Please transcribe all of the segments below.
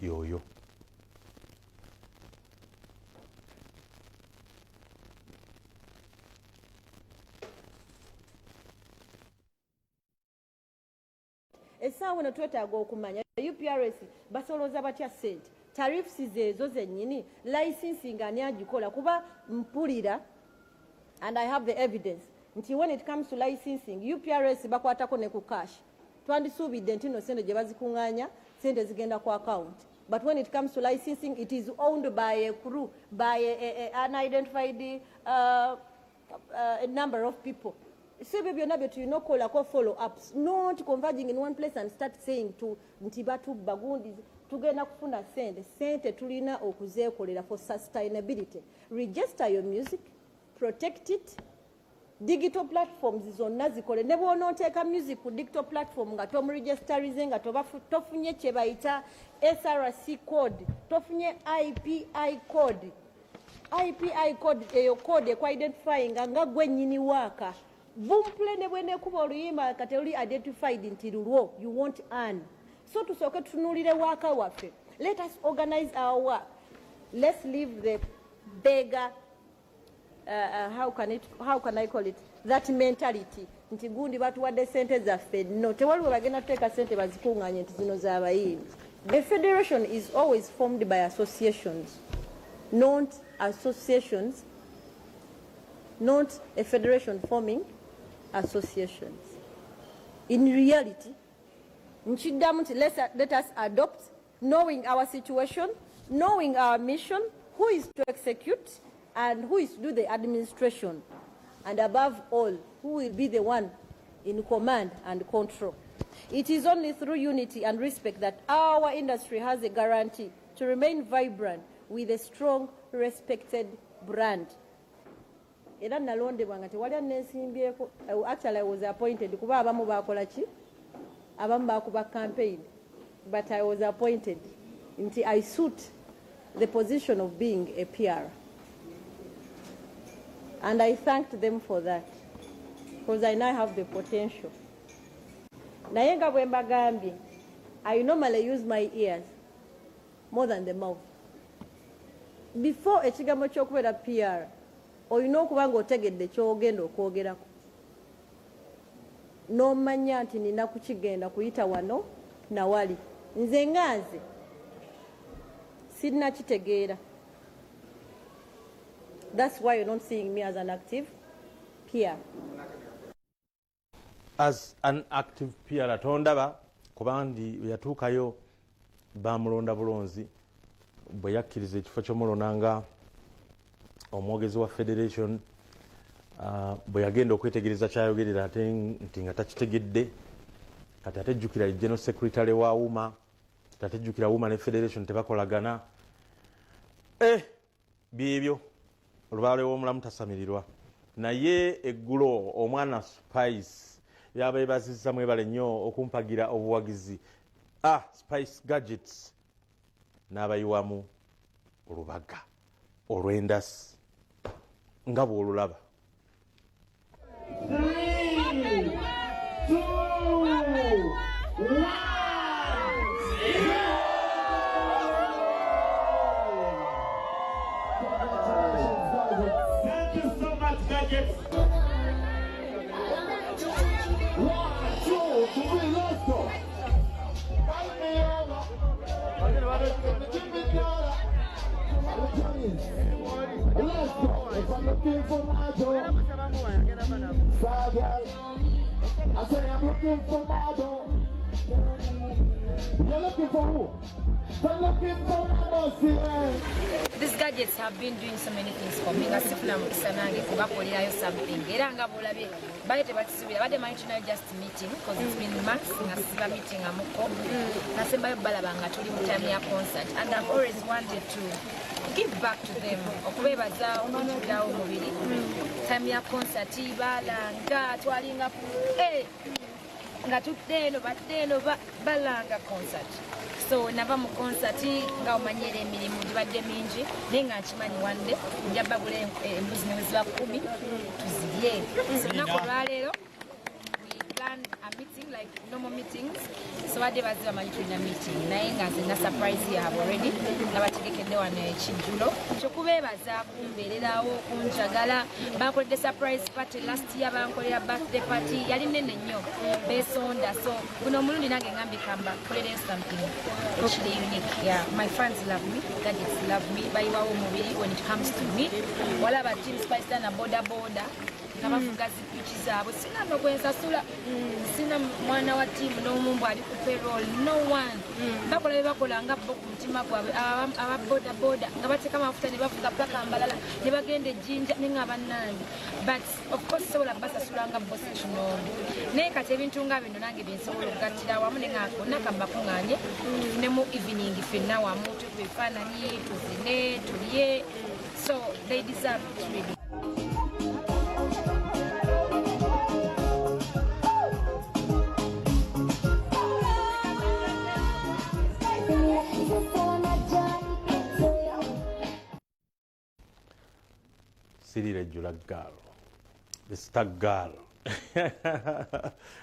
yoyo. Essaawa eno twetaaga okumanya UPRS basolooza batya ssente, tariffs ezo zennyini, licensing ani agikola, kuba mpulira and I have the evidence nti when it comes to licensing UPRS bakwatako ne ku cash. Twandisuubidde nti no ssente gye bazikuŋŋaanya ssente zigenda ku account, but when it comes to licensing it is owned by a crew, by an unidentified a number of people. So baby you know call follow ups, not converging in one place and start saying to ntibatu bagundi tugenda kufuna sente tulina okuzeekolera for sustainability. Register your music, protect it. Digital platforms zonna zikole, ne bw'onooteeka music ku digital platform nga tomuregistarize nga tofunye kye bayita SRC code, tofunye IPI code. IPI code eyo code ekwa-identifying nga gwe nnyini waaka. Bumplene bwene kuba oluyimba kati oli identified nti lulwo, you won't earn. So tusooke tutunuulire waaka waffe. Let us organize our work. Let's leave the beggar how can I call it, that mentality nti gundi batuwadde sente zaffe. No, tewaliwo bagenda tuteeka sente bazikuŋŋaanye nti zino z'abayimbi. The federation is always formed by associations, not associations, not a federation forming associations. In reality, let us adopt, knowing our situation, knowing our mission, who is to execute and who is to do the administration, and above all, who will be the one in command and control. It is only through unity and respect that our industry has a guarantee to remain vibrant with a strong, respected brand. Era nalondebwa nga tewali anneesimbyeko. Actually I was appointed kuba abamu baakola ki, abamu baakuba campaign, but I was appointed nti I suit the position of being a PR, and I thanked them for that because I now have the potential. Naye nga bwe mbagambye, I normally use my ears more than the mouth. Before ekigambo ky'okubeera PR olina okuba ng'otegedde ky'ogenda okwogerako, n'omanya nti nina kukigenda kuyita wano na wali. Nze nga nze sirina kitegeera. That's why you're not seeing me as an active PR. As an active PR atondaba kubandi yatuukayo bamulonda bulonzi bwe yakkiriza ekifo ky'omulonanga omwogezi wa federation bwe yagenda okwetegereza kyayogerera ate nti nga takitegedde kati atejjukira general secretary wa UMA, tatejjukira UMA ne federation tebakolagana. Byebyo olubaale w'omulamu tasamirirwa. Naye eggulo omwana Spice yabeebazizza mwebale nnyo okumpagira obuwagizi. Spice Gadgets n'abayiwamu olubaga olw'endasi nga bw'olulaba. 3, 2, 1. Thank you so much, Gadgets. 1, 2, 3, let's go. Let's go. If I'm looking for my door, I say I'm looking for my door. You're looking for who? I'm looking for my boss here. These gadgets have been doing so many things for me. Fiina Mugerwa kubakolerayo something. Era nga bulabye bayite bakisubira badde manchina just meeting because it's been months nga siba meeting amuko. Nasembayo balaba nga tuli mu time ya concert and I've always wanted to give back to them. Okubebaza omubirawo omubiri. Time ya concert balanga twalinga nga tudde no balanga concert. So nava mu concert nga omanyere emirimu gibadde mingi naye nga nkimanyi one day nja bagula embuzi mwezi wa 10 tuzirye. So lunaku olwaleero we planned a meeting like normal meetings. So what they was doing in a meeting. Naye nga nze surprise yaabwe already. Nabategekedde wano ekijjulo. Ky'okubeebaza kumbeererawo kunjagala. Bankoledde surprise party last year bankolera birthday party. Yali nnene nnyo. Beesonda. So guno omulundi nange ngambi kamba kolereyo something actually unique. Yeah, my fans love me. Gadgets love me. Bayiwawo omubiri when it comes to me. Walaba Team Spice na boda boda. Nabavuga zipichi zaabwe. Sina nokwensasula. Sina mwana wa team n'omumbu ali ku payroll. No one. Bakola bye bakola nga bo ku mutima gwabwe. Aba boda boda. Nga bateeka amafuta ne bavuga paka mbalala. Ne bagenda ejjinja ne nga bannange. But of course sobola basasula nga boss kino. Naye kati ebintu nga bino nange byensobola okugattira wamu ne nga konna kambakuŋŋaanye. Ne mu evening ffenna wamu tukube ebifaananyi tuzine tulye. So they deserve it really. Sirira ejjula gaalo, the star girl.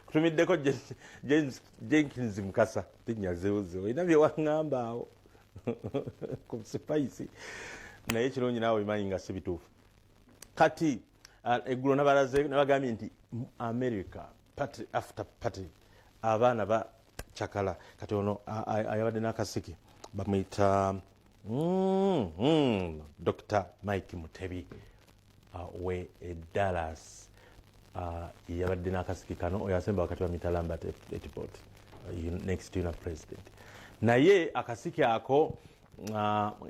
Kutumiddeko Jenkins Mukasa tinnyazeoze olina bye waŋŋamba awo ku spice naye kirungi naawe bimanyi nga si bituufu. Kati eggulo nabalaze nabagambye nti America party after party abaana bacakala. Kati ono ayabadde n'akasiki bamuyita Dr. Mike Mutebi we Dallas yabadde n'akasiki kano oyo asemba wakati wa Mitalamba Airport next to president. Naye akasiki ako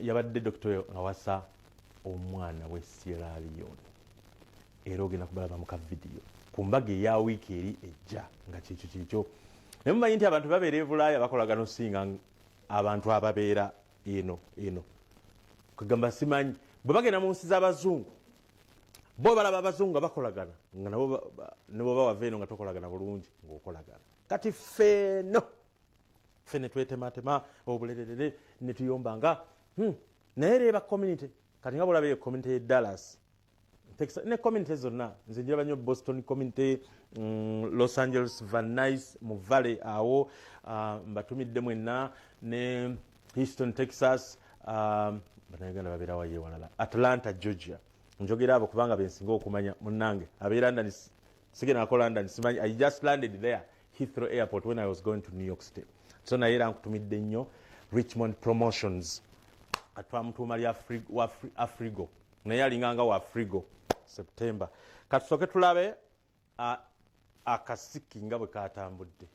yabadde doctor awasa omwana we Sierra Leone era ogenda kubalaba mu kavidiyo ku mbaga eya wiiki eri ejja nga kikyo. Naye mumanyi nti abantu babeera e Bulaaya bakolagana osinga abantu ababeera eno kugamba simanyi bwe bagenda mu nsi z'abazungu bo balaba abazungu nga bakolagana nga nabo ne bwe bava eno nga tokolagana bulungi ng'okolagana. Kati ffenno twetematema obulererere ne tuyomba nga naye reeba community kati nga bwolaba eyo community ye Dallas Texas ne community zonna nze njiraba nnyo Boston community, Los Angeles, Van Nuys mu Valley awo mbatumidde mwenna ne Houston Texas bannayuganda babeera waye walala Atlanta Georgia. Njogera abo kubanga bensinga okumanya munnange abeera London sigenda akola London simanyi. I just landed there Heathrow Airport when I was going to New York State. So naye era nkutumidde nnyo Richmond Promotions atwamutuuma lya Afrigo naye alinganga wa Afrigo September. Katusooke tulabe akasiki nga bwe katambudde.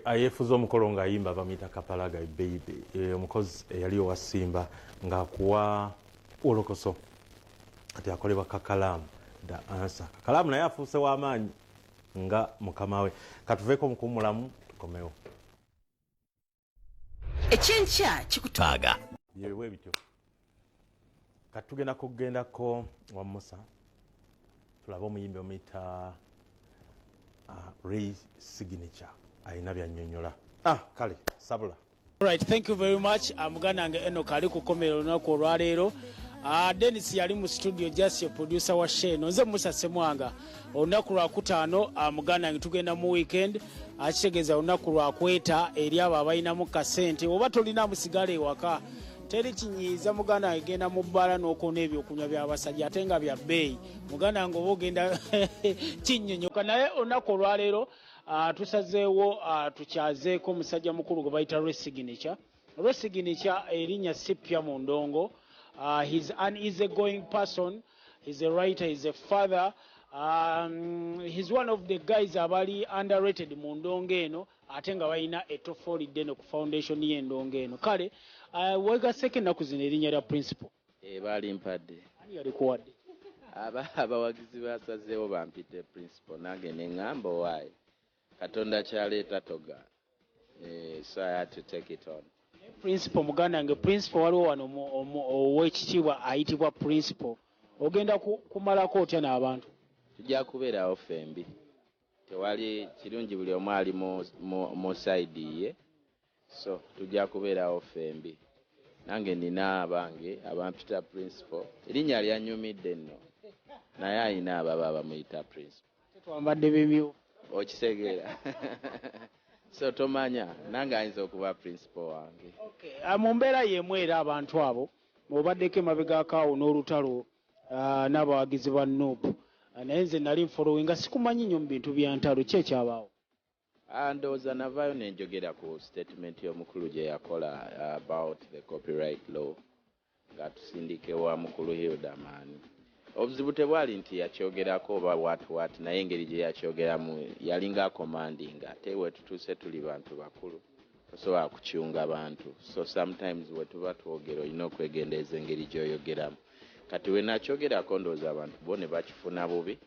ayefuza omukolo ng'ayimba bamuyita kapalaga baby omukozi eyali owa Simba ng'akuwa olokoso kati akolebwa kakalamu the answer. Kakalamu naye afuuse w'amaanyi nga mukama we. Katuveeko mukuumulamu tukomewo. Ekyenkya kikutaaga yewe bityo kati tugenda kugendako wa Musa tulabe omuyimbi omuyita Ray signature ayina byannyonnyola kale sabula. Alright, thank you very much. Muganda wange Enoch ali kukomera olunaku olwaleero. Dennis yali mu studio just your producer wa Sheno. Nze Musa Semwanga. Olunaku lwa kutaano muganda wange tugenda mu weekend. Akitegeeza olunaku lwa kweta eri abo abalinamu kasente oba tolina musigale ewaka. Teri kinyiiza muganda wange genda mu bbala n'okoona ebyokunywa by'abasajja ate nga bya bbeeyi. Muganda wange oba ogenda kinnyonnyoka naye olunaku olwaleero tusazeewo tukyazeeko omusajja mukulu gwe bayita Ray signature. Ray signature erinnya sipya mu ndongo. He's an easygoing person. He's a writer, he's a father. He's one of the guys abali underrated mu ndongo eno ate nga balina etofolidde no ku foundation y'endongo eno. Kale wegaseke ennaku zino erinnya lya principal. Baali mpadde. Ani yalikuwadde? Abawagizi basazeewo bampite principal nange ne ŋŋamba owaaye. Katonda kyaleeta toga. So I had to take it on. Principal muganda wange principal waliwo wano ow'ekitiibwa ayitibwa principal. Ogenda kumalako otya n'abantu? Tujja kubeerawo fembi. Tewali kirungi buli omu ali mu side ye. So tujja kubeerawo fembi. Nange nina abange abampita principal. Erinnya lyanyumidde nno. Naye ayina ababa abamuyita principal. Twambadde bimyu. Okitegeera. So tomanya nange ayinza okuba principal wange. Okay. Mu mbeera y'emu era abantu abo obaddeko emabega akaawo n'olutalo n'abawagizi ba Nuupu. Naye nze nali nfolowinga sikumanyi nnyo mu bintu bya ntalo ki ekyabaawo? Ndowooza navaayo ne njogera ku statement y'omukulu gye yakola about the copyright law nga tusindike wa mukulu Hildamani. Obuzibu tebwali nti yakyogerako oba watu naye engeri gye yakyogeramu yalinga akomandinga ate we tutuuse tuli bantu bakulu tosobola kukyunga bantu. So sometimes we tuba twogera olina okwegendeeza engeri gy'oyogeramu. Kati we nakyogerako ndowooza abantu bo ne bakifuna bubi.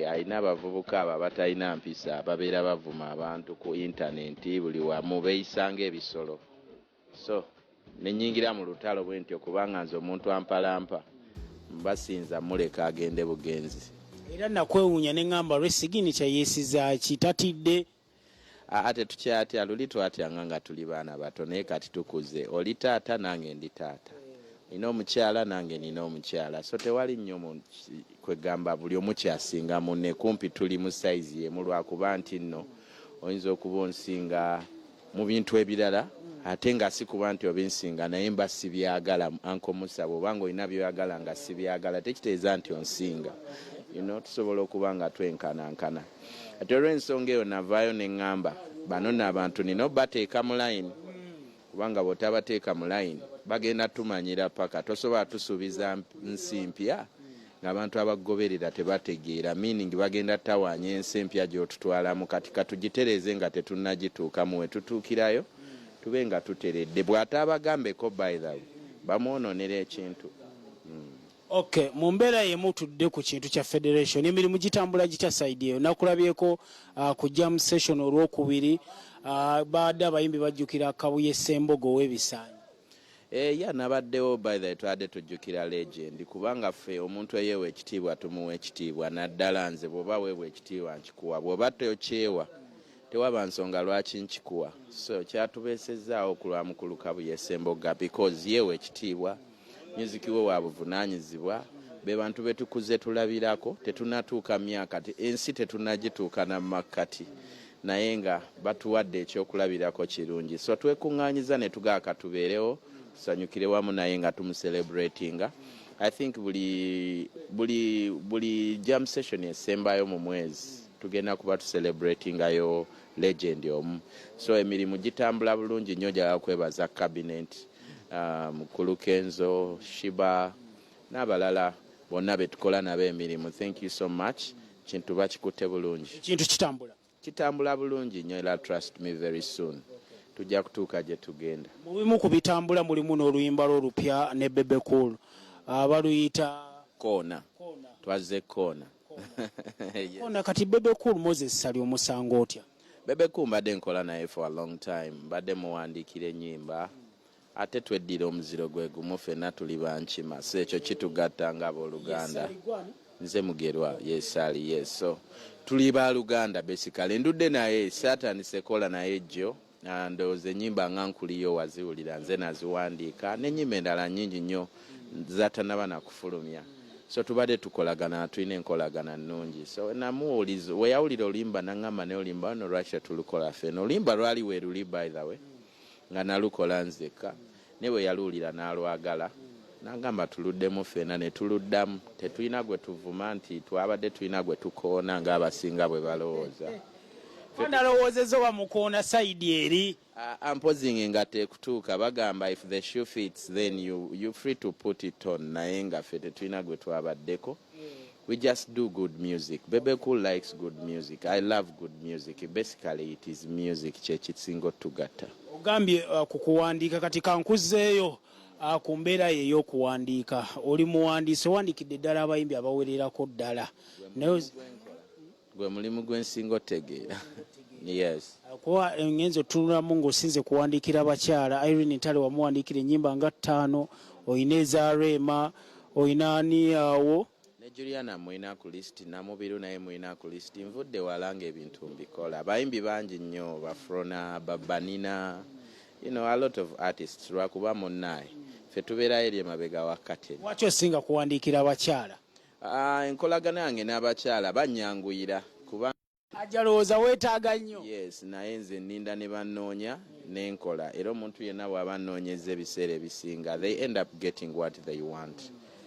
Alina abavubuka abo abatalina mpisa ababeera bavuma abantu ku intaneti buli wamu beeyisanga ebisolo. So ne nnyingira mu lutalo bwe ntyo kubanga nze omuntu ampalampa mbasinza muleka agende bugenzi. Era nakwewuunya ne ŋŋamba Ray signature yeesiza ki tatidde? Ate tukyatya luli twatyanga nga tuli baana bato naye kati tukuze. Oli taata nange ndi taata. Nina omukyala nange nina omukyala. So tewali nnyo kwegamba buli omu kyasinga munne kumpi tuli mu size y'emu lwakuba nti nno oyinza okuba onsinga mu bintu ebirala ate nga si kuba nti obinsinga naye mba sibyagala Uncle Musa bw'obanga olina byoyagala nga sibyagala tekitegeeza nti onsinga. Tusobola okuba nga twenkanankana. Ate olw'ensonga eyo navaayo ne ŋŋamba bano n'abantu nina obbateeka mu layini kubanga bw'otabateeka mu layini bagenda tumanyira paka tosobola tusuubiza nsi mpya ng'abantu abagoberera tebategeera meaning bagenda tawaanya ensi empya gy'otutwalamu kati katugitereeze nga tetunnagituukamu we tutuukirayo tube nga tuteredde bw'ate abagambeko by the way bamwononera ekintu. Okay, mu mbeera y'emu tudde ku kintu kya federation emirimu gitambula gitya side eyo nakulabyeko ku jam session olwokubiri baadde abayimbi bajjukira Kabuye Ssembogo w'ebisaanyi. Nabaddewo by the way twadde tujjukira legend kubanga ffe omuntu eyeewa ekitiibwa tumuwa ekitiibwa naddala nze bw'oba weewa ekitiibwa nkikuwa bw'oba tokyewa tewaba nsonga lwaki nkikuwa. So kyatubeesezaawo ku lwa mukulu Kabuye Ssembogo because yeewa ekitiibwa music we wa buvunaanyizibwa be bantu betukuze tulabirako tetunatuuka myaka ensi tetunagituuka namakati naye nga batuwadde ekyokulabirako kirungi so twekuŋŋaanyiza ne tugaaka tubeerewo tusanyukire wamu naye nga tumuselebratinga I think buli jam session esembayo mu mwezi tugenda kuba tucelebratingayo legend omu so emirimu gitambula bulungi nnyo njagala kwebaza cabinet mukulu Kenzo Sheebah n'abalala bonna betukola nabo emirimu thank you so much kintu bakikutte bulungi kintu kitambula bulungi nnyo era trust me very soon tujja kutuuka gye tugenda mu bimu ku bitambula mulimu n'oluyimba lw'olupya ne bebe cool baluyita koona twazze koona koona kati bebe cool Moses sali omusango otya bebe cool mbadde nkola naye for a long time mbadde muwandiikira ennyimba ate tweddira omuziro gwe gumu ffenna tuli bankima so ekyo kitugatta ng'abooluganda nze Mugerwa yesali yes so tuli baaluganda basically ndudde naye saatandise kola naye jjo ndowooza ennyimba nga nkuliyo waziwulira nze naziwandiika n'ennyimba endala nnyingi nnyo zatanaba nakufulumya so tubadde tukolagana tulina enkolagana nnungi so namuwuliza weyawulira oluyimba naŋŋamba naye olimba wano lwaki tulukola ffenna oluyimba lwali weeruli by the way nga nalukola nzekka ne bwe yaluwulira n'alwagala n'agamba tuluddemu ffenna ne tuluddamu tetulina gwe tuvuma nti twabadde tulina gwe tukoona ng'abasinga bwe balowooza ndalowoozezza bamukoona sayidi eri ampozingi nga tekutuuka bagamba if the shoe fits then you free to put it on naye nga ffe tetulina gwe twabaddeko we just do good music bebe cool likes good music I love good music basically it is music kyekisinga otugatta ogambye ku kuwandiika kati kankuzeeyo ku mbeera y'okuwandiika oli muwandiisi owandiikidde ddala abayimbi abawererako ddala gwe mulimu gwensinga otegeera yes kuba engenzo tunulamu ng'osinze kuwandiikira abakyala Irene Ntale wamuwandiikira ennyimba nga 5 oyina eza Rema oyina ani awo ne Juliana mwina ku list namubiru naye mwina ku list nvudde walanga ebintu mbikola abayimbi bangi nnyo bafrona babanina a lot of artists lwakuba munnaye ffe tubeerayo eri emabega wakati lwaki osinga kuwandiikira abakyala enkolagana yange n'abakyala banyanguyira kuba ajalowooza weetaaga nnyo yes naye nze nninda ne bannoonya n'enkola era omuntu yenna bw'aba annoonyeza ebiseera ebisinga they end up getting what they want